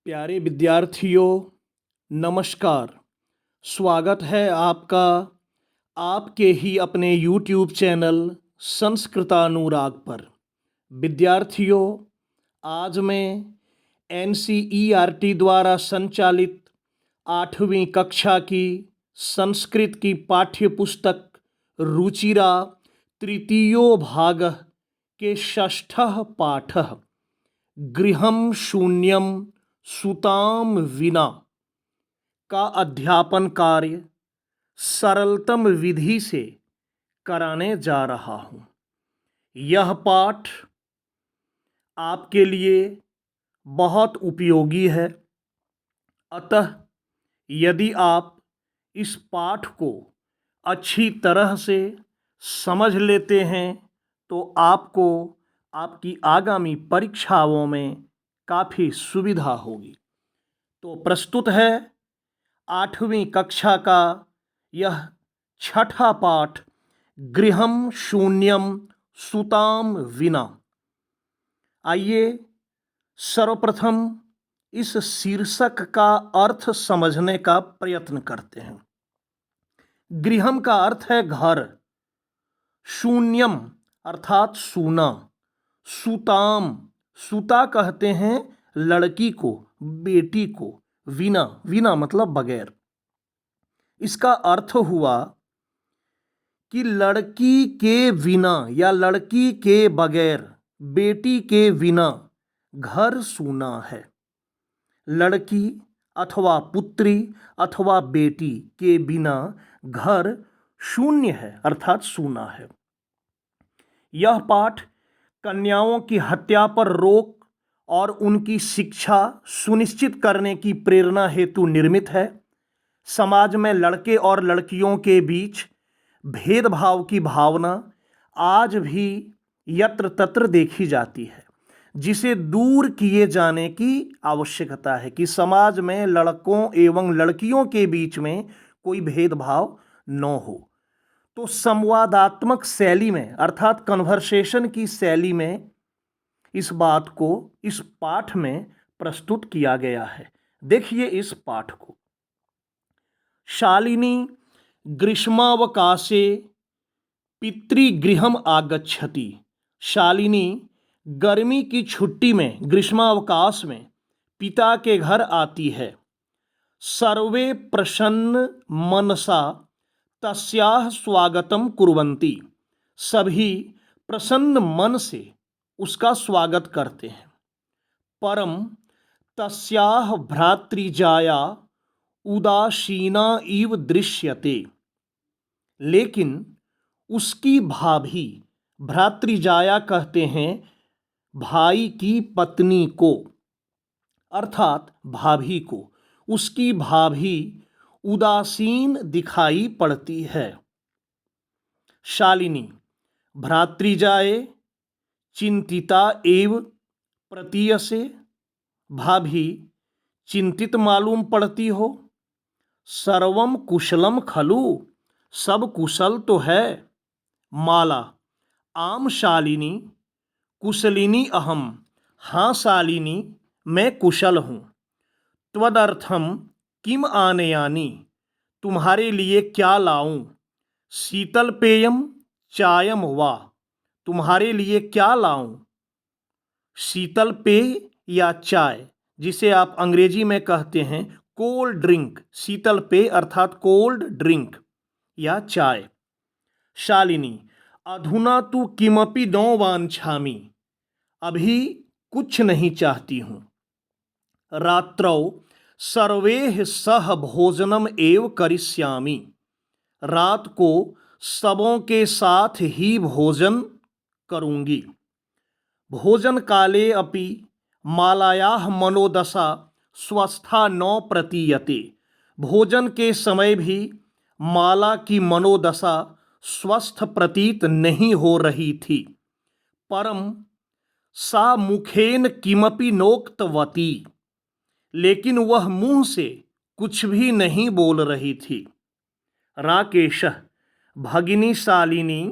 प्यारे विद्यार्थियों, नमस्कार। स्वागत है आपका आपके ही अपने YouTube चैनल संस्कृतानुराग पर। विद्यार्थियों, आज मैं NCERT द्वारा संचालित 8वीं कक्षा की संस्कृत की पाठ्य पुस्तक रुचिरा तृतीयो भाग के षष्ठः पाठः गृहं शून्यं सुताम विना का अध्यापन कार्य सरलतम विधि से कराने जा रहा हूँ। यह पाठ आपके लिए बहुत उपयोगी है। अतः यदि आप इस पाठ को अच्छी तरह से समझ लेते हैं तो आपको आपकी आगामी परीक्षाओं में काफ़ी सुविधा होगी। तो प्रस्तुत है 8वीं कक्षा का यह छठा पाठ गृहं शून्यं सुताम विना। आइए सर्वप्रथम इस शीर्षक का अर्थ समझने का प्रयत्न करते हैं। गृहम का अर्थ है घर, शून्यम अर्थात सूना, सुताम सुता कहते हैं लड़की को, बेटी को, विना विना मतलब बगैर। इसका अर्थ हुआ कि लड़की के बिना या लड़की के बगैर, बेटी के बिना घर सूना है। लड़की अथवा पुत्री अथवा बेटी के बिना घर शून्य है अर्थात सूना है। यह पाठ कन्याओं की हत्या पर रोक और उनकी शिक्षा सुनिश्चित करने की प्रेरणा हेतु निर्मित है। समाज में लड़के और लड़कियों के बीच भेदभाव की भावना आज भी यत्र तत्र देखी जाती है, जिसे दूर किए जाने की आवश्यकता है कि समाज में लड़कों एवं लड़कियों के बीच में कोई भेदभाव न हो। तो संवादात्मक शैली में अर्थात कन्वर्सेशन की शैली में इस बात को इस पाठ में प्रस्तुत किया गया है। देखिए इस पाठ को। शालिनी ग्रीष्मावकाशे पितृगृहम आगच्छति। शालिनी गर्मी की छुट्टी में, ग्रीष्मावकाश में पिता के घर आती है। सर्वे प्रसन्न मनसा तस्याः स्वागतम कुर्वन्ति। सभी प्रसन्न मन से उसका स्वागत करते हैं। परम तस्याः भ्रातृजाया उदासीना इव दृश्यते। लेकिन उसकी भाभी, भ्रातृजाया कहते हैं भाई की पत्नी को, अर्थात भाभी को, उसकी भाभी उदासीन दिखाई पड़ती है। शालिनी भ्रातृजाये चिंतिता एव प्रतीयसे। भाभी चिंतित मालूम पड़ती हो। सर्वम कुशलम खलु। सब कुशल तो है। माला आम शालिनी कुशलिनी अहम। हाँ शालिनी, मैं कुशल हूँ। त्वदर्थम किम आनयानि। तुम्हारे लिए क्या लाऊं। शीतल पेयम चायम वा। तुम्हारे लिए क्या लाऊं। शीतल पेय या चाय, जिसे आप अंग्रेजी में कहते हैं कोल्ड ड्रिंक। शीतल पेय अर्थात कोल्ड ड्रिंक या चाय। शालिनी अधुना तु किमपि न वाञ्छामि। अभी कुछ नहीं चाहती हूँ। रात्रौ सर्वैः सह भोजनम एव करिष्यामि। रात को सबों के साथ ही भोजन करूँगी। भोजन काले अपि मालायाः मनोदशा स्वस्था न प्रतीयते। भोजन के समय भी माला की मनोदशा स्वस्थ प्रतीत नहीं हो रही थी। परम सा मुखेन किमपि नोक्तवती। लेकिन वह मुंह से कुछ भी नहीं बोल रही थी। राकेश भगिनी शालिनी,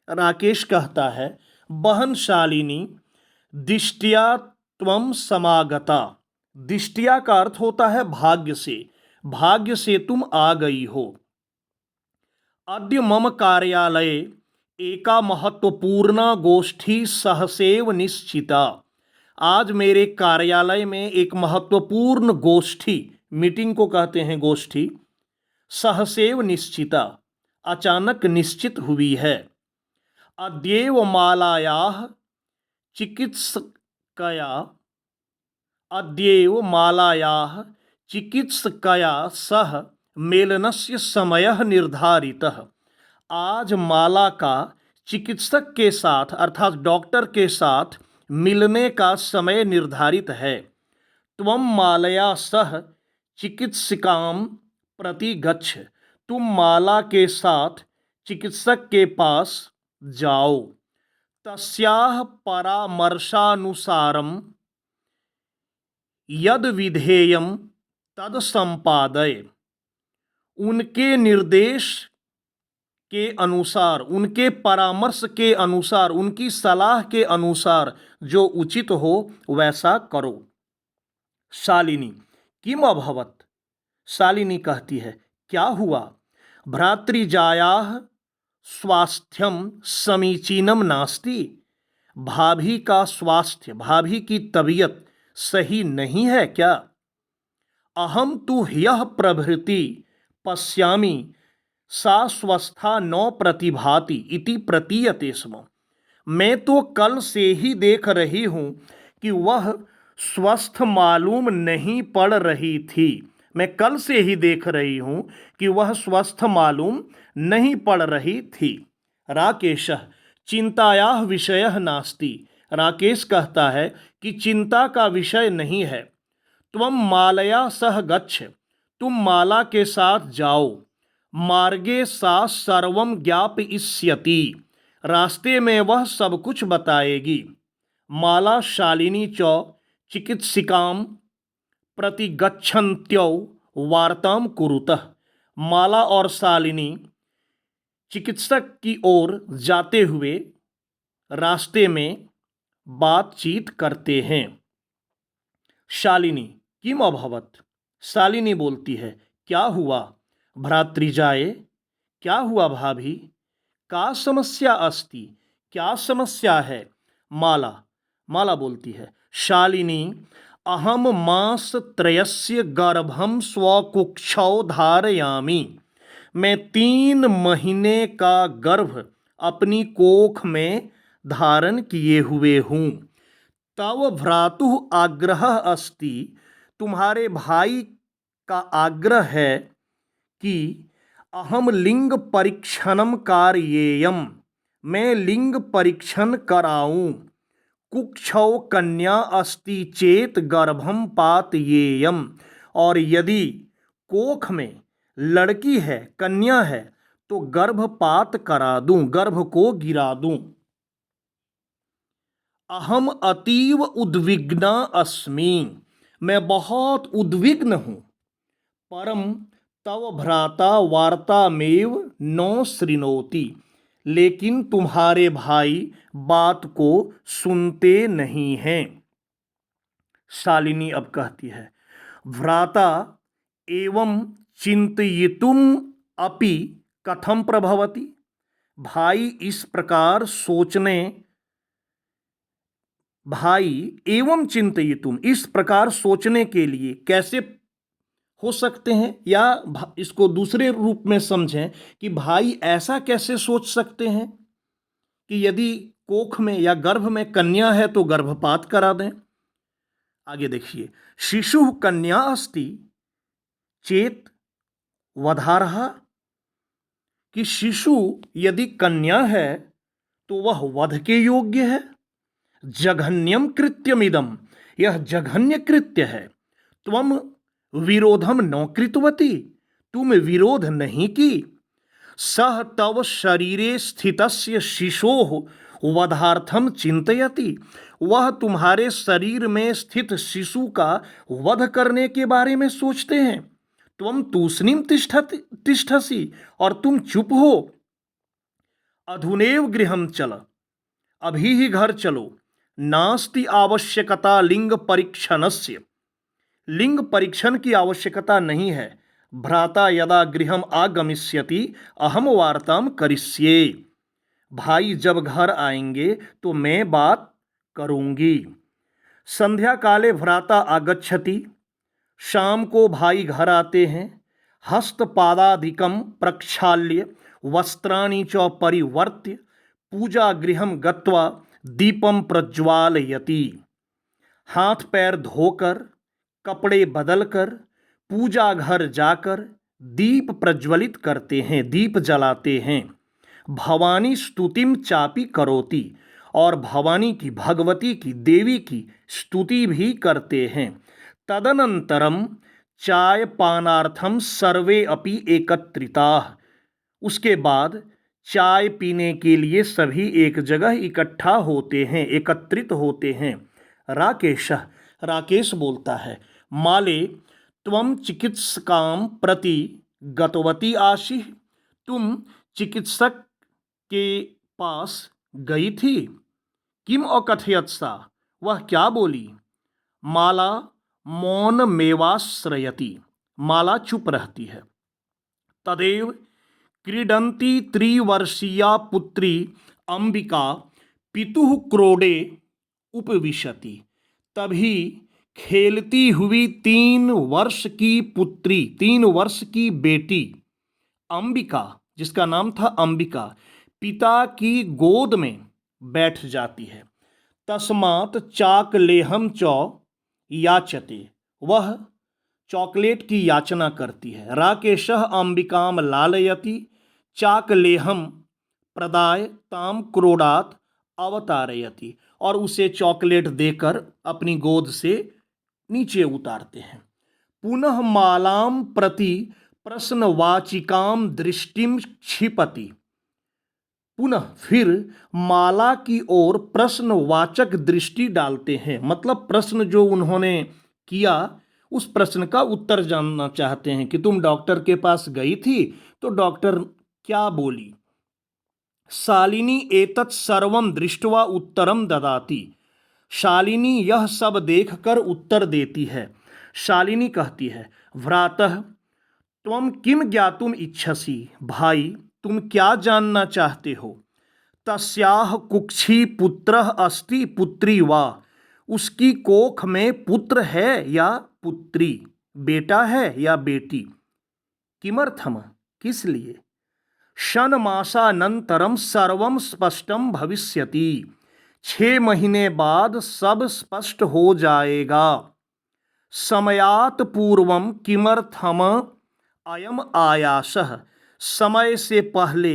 राकेश कहता है बहन शालिनी, दिष्टिया त्वं समागता। दिष्टिया का अर्थ होता है भाग्य से, भाग्य से तुम आ गई हो। अद्य मम कार्यालये एका महत्वपूर्ण गोष्ठी सहसेव निश्चिता। आज मेरे कार्यालय में एक महत्वपूर्ण गोष्ठी, मीटिंग को कहते हैं गोष्ठी, सहसेव निश्चिता, अचानक निश्चित हुई है। अद्येव मालायाः चिकित्सकया अद्येव मालायाः चिकित्सकया सह मेलनस्य समयः निर्धारितः। आज माला का चिकित्सक के साथ अर्थात डॉक्टर के साथ मिलने का समय निर्धारित है। त्वं मालया सह चिकित्सिकां प्रति गच्छ। तुम माला के साथ चिकित्सक के पास जाओ। तस्याः परामर्शानुसारं यद विधेयं तद संपादय। उनके निर्देश के अनुसार, उनके परामर्श के अनुसार, उनकी सलाह के अनुसार जो उचित हो वैसा करो। शालिनी किम अभवत। शालिनी कहती है क्या हुआ। भ्रातृजायाः स्वास्थ्यम समीचीनम नास्ति। भाभी का स्वास्थ्य, भाभी की तबीयत सही नहीं है क्या। अहम तु ह्यः प्रभृति पश्यामि सा स्वस्था न प्रतिभाति इति प्रतीयते स्म। मैं तो कल से ही देख रही हूँ कि वह स्वस्थ मालूम नहीं पड़ रही थी। मैं कल से ही देख रही हूँ कि वह स्वस्थ मालूम नहीं पड़ रही थी। राकेशः चिंतायाः विषयः नास्ति। राकेश कहता है कि चिंता का विषय नहीं है। त्वं मालया सह गच्छ। तुम माला के साथ जाओ। मार्गे सा सर्वं ज्ञापयिष्यति। रास्ते में वह सब कुछ बताएगी। माला शालिनी च चिकित्सिकां प्रति गच्छन्त्यौ वार्तां कुरुतः। माला और शालिनी चिकित्सक की ओर जाते हुए रास्ते में बातचीत करते हैं। शालिनी किम अभवत। शालिनी बोलती है क्या हुआ। भ्रातृजाए क्या हुआ भाभी। का समस्या अस्ति, क्या समस्या है। माला माला बोलती है शालिनी अहम मासत्रयस्य गर्भं स्वकुक्षौ धारयामि। मैं 3 महीने का गर्भ अपनी कोख में धारण किए हुए हूँ। तव भ्रातुः आग्रह अस्ति। तुम्हारे भाई का आग्रह है कि अहम लिंग परीक्षणम कारयेयम। मैं लिंग परीक्षण कराऊं। कुक्षौ कन्या अस्ति चेत गर्भम पातयेयम। और यदि कोख में लड़की है, कन्या है, तो गर्भपात करा दूं, गर्भ को गिरा दूं। अहम अतीव उद्विग्ना अस्मि। मैं बहुत उद्विग्न हूँ। परम तव भ्राता वार्तामेव न शृणोति। लेकिन तुम्हारे भाई बात को सुनते नहीं हैं। शालिनी अब कहती है भ्राता एवं चिंतयितुम अपि कथम प्रभवति। भाई इस प्रकार सोचने, भाई एवं चिंतयितुम इस प्रकार सोचने के लिए कैसे हो सकते हैं। या इसको दूसरे रूप में समझें कि भाई ऐसा कैसे सोच सकते हैं कि यदि कोख में या गर्भ में कन्या है तो गर्भपात करा दें। आगे देखिए शिशु कन्या अस्ति चेत वधारहा। कि शिशु यदि कन्या है तो वह वध के योग्य है। जघन्यम कृत्यमिदम, यह जघन्य कृत्य है। त्वम विरोधम न कृतवती, तुम विरोध नहीं की। सह तव शरीरे स्थितस्य शिशोः वधार्थम चिंतयति। वह तुम्हारे शरीर में स्थित शिशु का वध करने के बारे में सोचते हैं। त्वम तूष्णीम तिष्ठसि, और तुम चुप हो। अधुनेव गृहम चल, अभी ही घर चलो। नास्ति आवश्यकता लिंग परीक्षणस्य। लिंग परीक्षण की आवश्यकता नहीं है। भ्राता यदा गृहम आगमिष्यति अहम वार्ताम करिष्ये। भाई जब घर आएंगे तो मैं बात करूंगी। संध्या काले भ्राता आगच्छति। शाम को भाई घर आते हैं। हस्तपादादिकं प्रक्षाल्य वस्त्राणि च परिवर्त्य पूजा गृहं गत्वा दीपम प्रज्वालयति। हाथ पैर धोकर, कपड़े बदलकर, पूजा घर जाकर दीप प्रज्वलित करते हैं, दीप जलाते हैं। भवानी स्तुतिम चापि करोति, और भवानी की, भगवती की, देवी की स्तुति भी करते हैं। तदनंतरम चाय पानार्थम सर्वे अपि एकत्रिताः। उसके बाद चाय पीने के लिए सभी एक जगह इकट्ठा होते हैं, एकत्रित होते हैं। राकेश बोलता है, माले त्वं चिकित्सकां प्रति गतवती आसि। तुम चिकित्सक के पास गई थी। किम अकथयत सा, वह क्या बोली। माला मौन मेवाश्रयति, माला चुप रहती है। तदेव क्रीडन्ती त्रिवर्षीया पुत्री अंबिका पितुः क्रोडे उपविशति। तभी खेलती हुई 3 वर्ष की पुत्री, 3 वर्ष की बेटी अंबिका, जिसका नाम था अंबिका, पिता की गोद में बैठ जाती है। तस्मात् चाकलेहम च याचते, वह चॉकलेट की याचना करती है। राकेशः अंबिकाम लालयति चाकलेहम प्रदाय ताम क्रोडात अवतारयति, और उसे चॉकलेट देकर अपनी गोद से नीचे उतारते हैं। पुनः मालाम प्रति प्रश्नवाचिकाम दृष्टिम क्षिपति, पुनः फिर माला की ओर प्रश्नवाचक दृष्टि डालते हैं। मतलब प्रश्न जो उन्होंने किया उस प्रश्न का उत्तर जानना चाहते हैं कि तुम डॉक्टर के पास गई थी तो डॉक्टर क्या बोली। शालिनी एतत् सर्वं दृष्ट्वा उत्तरम ददाति, शालिनी यह सब देखकर उत्तर देती है। शालिनी कहती है, भ्रातः त्वं किम ज्ञातुम इच्छसि, भाई तुम क्या जानना चाहते हो। तस्याह कुक्षी पुत्रः अस्ति पुत्री वा, उसकी कोख में पुत्र है या पुत्री, बेटा है या बेटी। किमर्थम, किस लिए। षण्मासानन्तरं सर्वं स्पष्टं भविष्यति, 6 महीने बाद सब स्पष्ट हो जाएगा। समयात् पूर्वं किमर्थम अयम आयासः, समय से पहले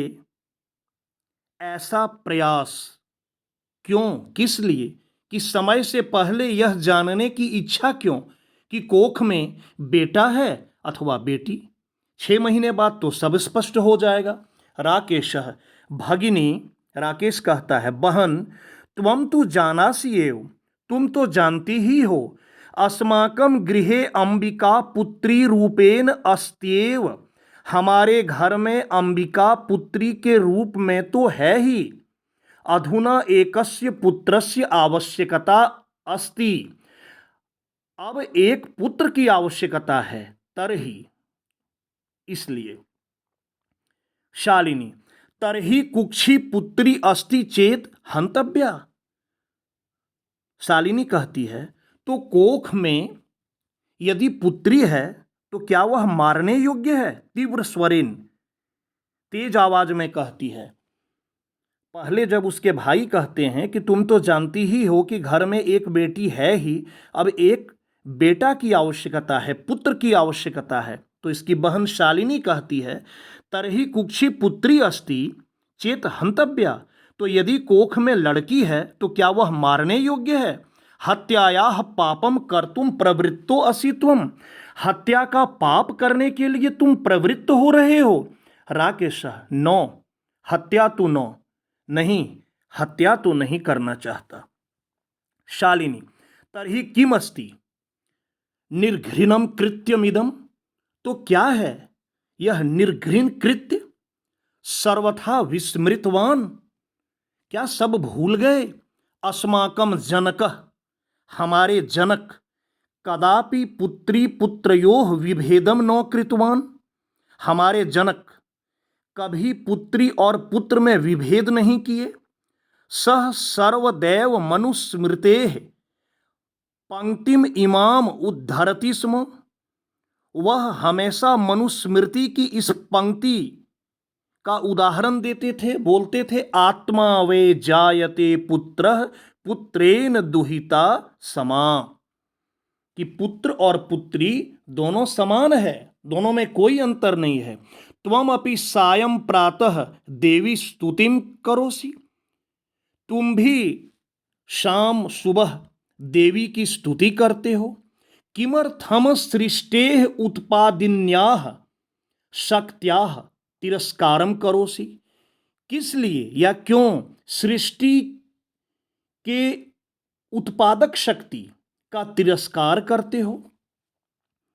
ऐसा प्रयास क्यों, किस लिए, कि समय से पहले यह जानने की इच्छा क्यों कि कोख में बेटा है अथवा बेटी। 6 महीने बाद तो सब स्पष्ट हो जाएगा। राकेशः भगिनी, राकेश कहता है, बहन त्वं तु जानासि एव, तुम तो जानती ही हो, अस्माकं गृहे अंबिका पुत्री रूपेण अस्त्येव, हमारे घर में अंबिका पुत्री के रूप में तो है ही। अधुना एकस्य पुत्रस्य आवश्यकता अस्ति, अब एक पुत्र की आवश्यकता है, तरही, इसलिए। शालिनी, तरही कुक्षी पुत्री अस्ति चेत हंतव्या। शालिनी कहती है, तो कोख में यदि पुत्री है तो क्या वह मारने योग्य है। तीव्र स्वरेन, तेज आवाज में कहती है। पहले जब उसके भाई कहते हैं कि तुम तो जानती ही हो कि घर में एक बेटी है ही, अब एक बेटा की आवश्यकता है, पुत्र की आवश्यकता है, तो इसकी बहन शालिनी कहती है, तरही कुक्षी पुत्री अस्ति चेत हंतव्या, तो यदि कोख में लड़की है तो क्या वह मारने योग्य है। हत्यायाः पापम कर्तुम प्रवृत्तो असि तुम, हत्या का पाप करने के लिए तुम प्रवृत्त हो रहे हो। राकेश, नो, हत्या तो नो, नहीं, हत्या तो नहीं करना चाहता। शालिनी, तर्हि किम अस्ति निर्घृणम कृत्यमिदम, तो क्या है यह निर्घृण कृत्य। सर्वथा विस्मृतवान, क्या सब भूल गए। अस्माकम जनकः, हमारे जनक, कदापि पुत्री पुत्रयोः विभेदम न कृतवान। हमारे जनक कभी पुत्री और पुत्र में विभेद नहीं किए। सह सर्वदैव मनुस्मृतेः पंक्तिम इमाम उद्धरति स्म। वह हमेशा मनुस्मृति की इस पंक्ति का उदाहरण देते थे, बोलते थे, आत्मा वे जायते पुत्रः पुत्रेण दुहिता समा, कि पुत्र और पुत्री दोनों समान है, दोनों में कोई अंतर नहीं है। त्वम अपि सायं प्रातः देवी स्तुतिम करोसि। तुम भी शाम सुबह देवी की स्तुति करते हो। किमर्थम सृष्टेः उत्पादिन्याः शक्त्याः तिरस्कारम करोसि। किस लिए या क्यों सृष्टि के उत्पादक शक्ति का तिरस्कार करते हो?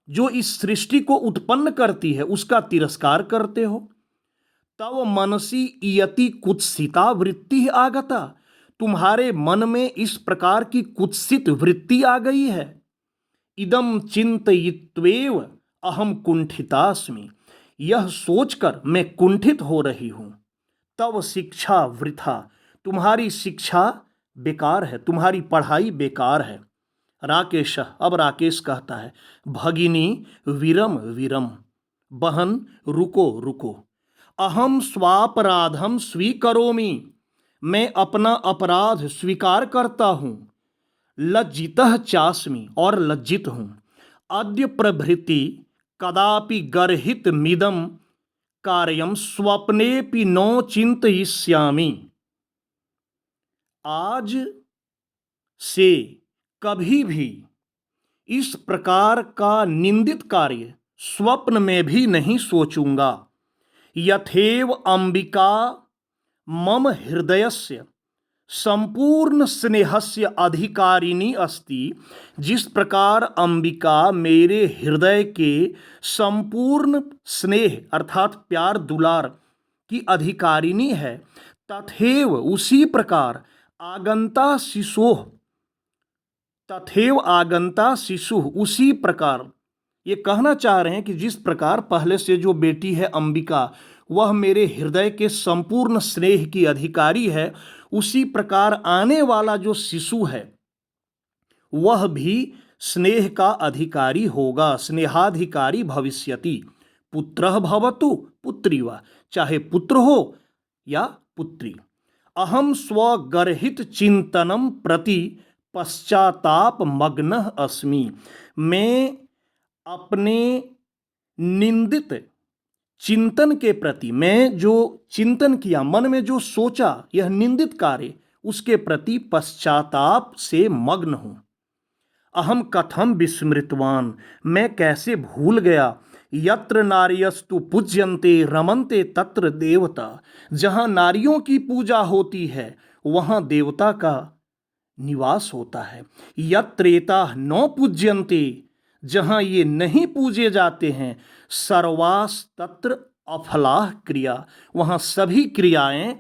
जो इस सृष्टि को उत्पन्न करती है उसका तिरस्कार करते हो। तव मनसी इयति कुत्सिता वृत्ति आगता। तुम्हारे मन में इस प्रकार की कुत्सित वृत्ति आ गई है। इदम चिंतयित्वेव अहम कुंठितास्मि। यह सोचकर मैं कुंठित हो रही हूं। तव शिक्षा वृथा। तुम्हारी शिक्षा बेकार है, तुम्हारी पढ़ाई बेकार है। राकेश, अब राकेश कहता है, भगिनी विरम विरम। बहन रुको रुको। अहम स्वापराधम स्वीकरोमि। मैं अपना अपराध स्वीकार करता हूं। लज्जितः चास्मि, और लज्जित हूं। अद्य प्रभृति कदापि गर्हित मिदम कार्यम स्वप्नेपि न चिंतयिष्यामि। आज से कभी भी इस प्रकार का निंदित कार्य स्वप्न में भी नहीं सोचूंगा। यथेव अंबिका मम हृदयस्य संपूर्ण स्नेहस्य अधिकारिणी अस्ति। जिस प्रकार अंबिका मेरे हृदय के संपूर्ण स्नेह अर्थात प्यार दुलार की अधिकारिणी है, तथैव उसी प्रकार आगंता शिशोः, तथैव आगंता शिशु, उसी प्रकार ये कहना चाह रहे हैं कि जिस प्रकार पहले से जो बेटी है अंबिका वह मेरे हृदय के संपूर्ण स्नेह की अधिकारी है, उसी प्रकार आने वाला जो शिशु है वह भी स्नेह का अधिकारी होगा, स्नेहाधिकारी भविष्यति। पुत्रः भवतु पुत्री वा, चाहे पुत्र हो या पुत्री। अहम स्वगर्हित चिंतनम प्रति पश्चाताप मग्नः अस्मि। मैं अपने निंदित चिंतन के प्रति, मैं जो चिंतन किया, मन में जो सोचा यह निंदित कार्य, उसके प्रति पश्चाताप से मग्न हूं। अहम कथम विस्मृतवान, मैं कैसे भूल गया। यत्र नार्यस्तु पूज्यन्ते रमन्ते तत्र देवता। जहाँ नारियों की पूजा होती है वहाँ देवता का निवास होता है। यत्रेता न पूज्यन्ते, जहाँ ये नहीं पूजे जाते हैं, सर्वास तत्र अफलाह क्रिया, वहाँ सभी क्रियाएं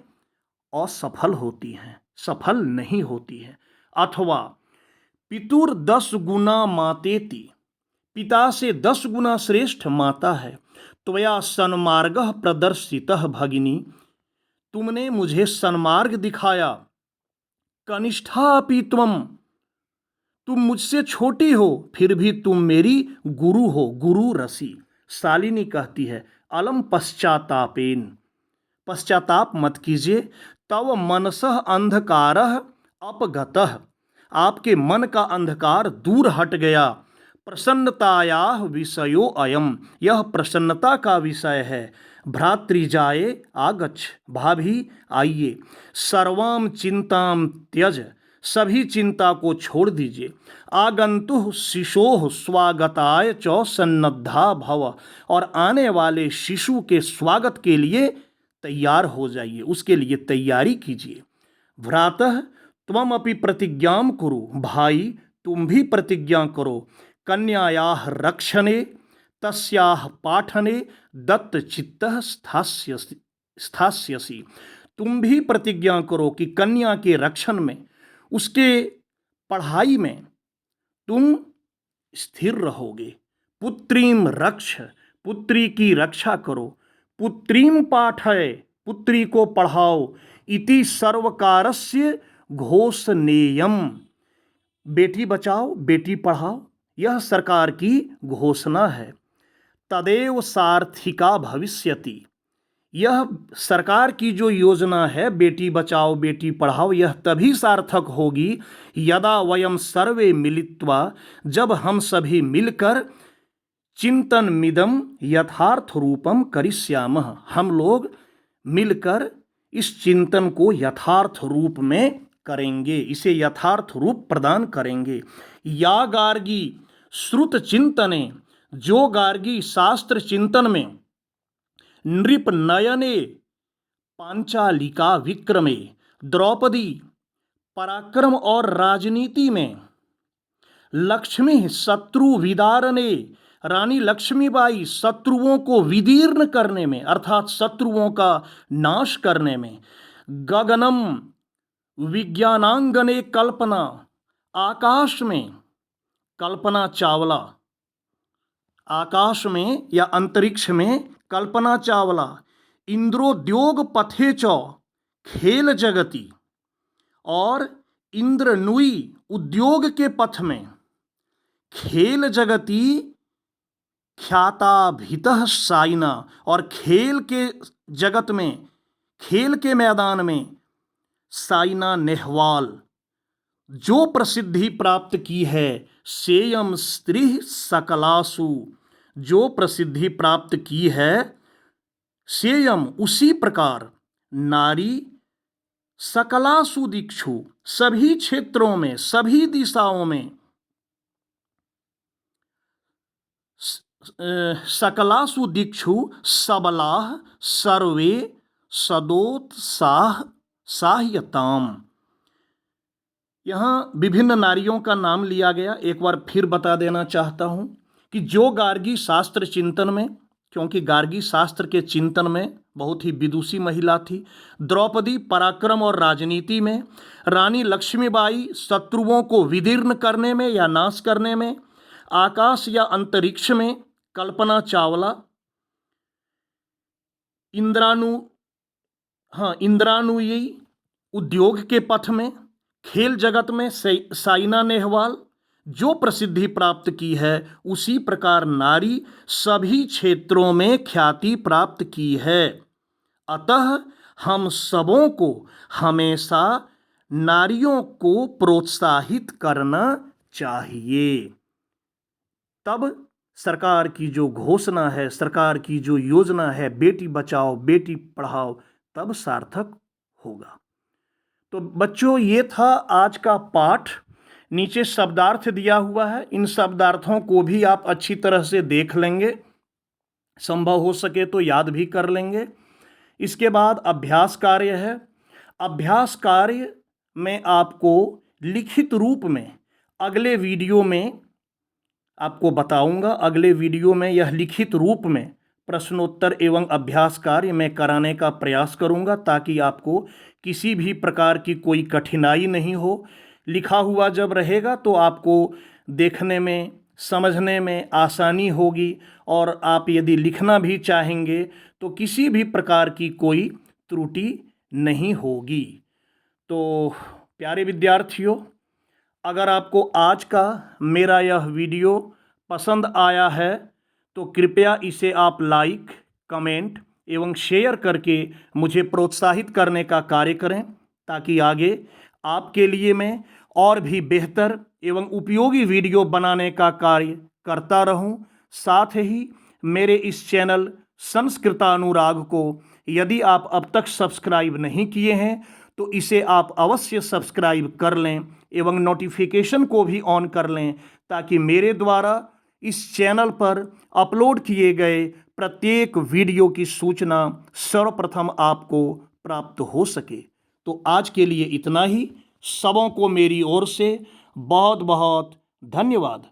असफल होती हैं, सफल नहीं होती हैं। अथवा पितुर 10 गुना मातेति, पिता से 10 गुना श्रेष्ठ माता है। त्वया सन्मार्गः प्रदर्शितः भगिनी, तुमने मुझे सन्मार्ग दिखाया। कनिष्ठा अपि त्वम, तुम मुझसे छोटी हो फिर भी तुम मेरी गुरु हो, गुरु रसी। शालिनी कहती है, अलम पश्चातापेन, पश्चाताप मत कीजिए। तव मनसः अंधकारः अपगतः, आपके मन का अंधकार दूर हट गया। प्रसन्नतायाः विषयो अयम, यह प्रसन्नता का विषय है। भ्रातृजाये आगच्छ, भाभी आइए। सर्वाम चिंताम त्यज, सभी चिंता को छोड़ दीजिए। आगंतुः शिशोः स्वागताय च सन्नद्धा भव, और आने वाले शिशु के स्वागत के लिए तैयार हो जाइए, उसके लिए तैयारी कीजिए। भ्रातः त्वम अपि प्रतिज्ञां कुरु, भाई तुम भी प्रतिज्ञा करो। कन्यायाः रक्षणे तस्याः पाठने दत्तचित्तः स्थास्यसि, तुम भी प्रतिज्ञा करो कि कन्या के रक्षण में, उसके पढ़ाई में तुम स्थिर रहोगे। पुत्रीम रक्ष, पुत्री की रक्षा करो। पुत्रीम पाठय, पुत्री को पढ़ाओ। इति सर्वकारस्य घोषणेयम, बेटी बचाओ बेटी पढ़ाओ, यह सरकार की घोषणा है। तदेव सार्थिका भविष्यति, यह सरकार की जो योजना है बेटी बचाओ बेटी पढ़ाओ, यह तभी सार्थक होगी यदा वयम सर्वे मिलित्वा, जब हम सभी मिलकर चिंतन मिदम यथार्थ रूपम करिष्यामः, हम लोग मिलकर इस चिंतन को यथार्थ रूप में करेंगे, इसे यथार्थ रूप प्रदान करेंगे। या गार्गी श्रुत चिंतने, जो गार्गी शास्त्र चिंतन में, नृप नयने पांचालिका विक्रमे, द्रौपदी पराक्रम और राजनीति में, लक्ष्मी शत्रु विदारणे, रानी लक्ष्मीबाई शत्रुओं को विदीर्ण करने में अर्थात शत्रुओं का नाश करने में, गगनम विज्ञानांगने कल्पना, आकाश में कल्पना चावला, आकाश में या अंतरिक्ष में कल्पना चावला, इंद्रोद्योग पथे च खेल जगती, और इंद्रनुई उद्योग के पथ में, खेल जगती ख्याताभितः साइना, और खेल के जगत में, खेल के मैदान में साइना नेहवाल जो प्रसिद्धि प्राप्त की है, सेयम स्त्री सकलासु, जो प्रसिद्धि प्राप्त की है, सेयम उसी प्रकार, नारी सकलासु दिक्षु सभी क्षेत्रों में सभी दिशाओं में, सकलासु दिक्षु सबलाः सर्वे सदोत्साह साह्यताम। यहाँ विभिन्न नारियों का नाम लिया गया। एक बार फिर बता देना चाहता हूँ कि जो गार्गी शास्त्र चिंतन में, क्योंकि गार्गी शास्त्र के चिंतन में बहुत ही विदुषी महिला थी, द्रौपदी पराक्रम और राजनीति में, रानी लक्ष्मीबाई शत्रुओं को विदीर्ण करने में या नाश करने में, आकाश या अंतरिक्ष में कल्पना चावला, इंद्रानुयी उद्योग के पथ में, खेल जगत में साइना नेहवाल जो प्रसिद्धि प्राप्त की है, उसी प्रकार नारी सभी क्षेत्रों में ख्याति प्राप्त की है। अतः हम सबों को हमेशा नारियों को प्रोत्साहित करना चाहिए। तब सरकार की जो घोषणा है, सरकार की जो योजना है बेटी बचाओ बेटी पढ़ाओ, तब सार्थक होगा। तो बच्चों, ये था आज का पाठ। नीचे शब्दार्थ दिया हुआ है, इन शब्दार्थों को भी आप अच्छी तरह से देख लेंगे, संभव हो सके तो याद भी कर लेंगे। इसके बाद अभ्यास कार्य है। अभ्यास कार्य में आपको लिखित रूप में अगले वीडियो में आपको बताऊंगा। अगले वीडियो में यह लिखित रूप में प्रश्नोत्तर एवं अभ्यास कार्य मैं कराने का प्रयास करूंगा, ताकि आपको किसी भी प्रकार की कोई कठिनाई नहीं हो। लिखा हुआ जब रहेगा तो आपको देखने में समझने में आसानी होगी, और आप यदि लिखना भी चाहेंगे तो किसी भी प्रकार की कोई त्रुटि नहीं होगी। तो प्यारे विद्यार्थियों, अगर आपको आज का मेरा यह वीडियो पसंद आया है तो कृपया इसे आप लाइक, कमेंट एवं शेयर करके मुझे प्रोत्साहित करने का कार्य करें, ताकि आगे आपके लिए मैं और भी बेहतर एवं उपयोगी वीडियो बनाने का कार्य करता रहूं। साथ ही मेरे इस चैनल संस्कृतानुराग को यदि आप अब तक सब्सक्राइब नहीं किए हैं तो इसे आप अवश्य सब्सक्राइब कर लें एवं नोटिफिकेशन को भी ऑन कर लें, ताकि मेरे द्वारा इस चैनल पर अपलोड किए गए प्रत्येक वीडियो की सूचना सर्वप्रथम आपको प्राप्त हो सके। तो आज के लिए इतना ही। सबों को मेरी ओर से बहुत बहुत धन्यवाद।